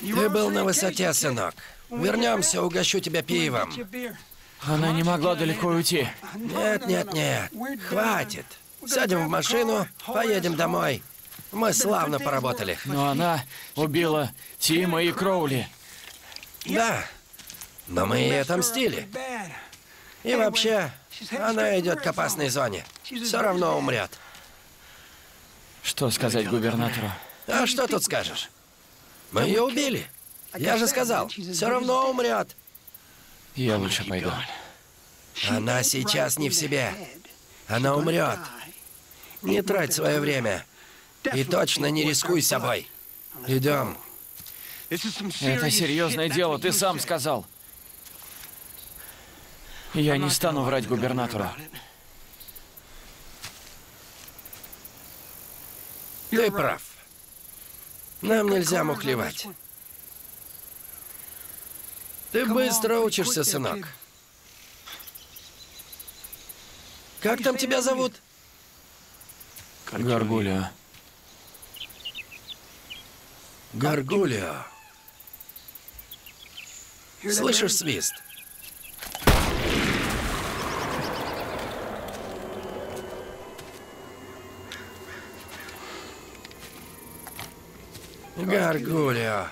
Ты был на высоте, сынок. Вернемся, угощу тебя пивом. Она не могла далеко уйти. Нет, нет, нет. Хватит. Сядем в машину, поедем домой. Мы славно поработали. Но она убила Тима и Кроули. Да. Но мы ей отомстили. И вообще, она идет к опасной зоне. Все равно умрет. Что сказать губернатору? А что тут скажешь? Мы ее убили. Я же сказал, все равно умрет. Я лучше пойду. Она сейчас не в себе. Она умрет. Не трать свое время. И точно не рискуй собой. Идем. Это серьезное дело, ты сам сказал. Я не стану врать губернатору. Ты прав. Нам нельзя мухлевать. Ты быстро учишься, сынок. Как там тебя зовут? Гаргулио. Гаргулио. Слышишь свист? Гаргулио.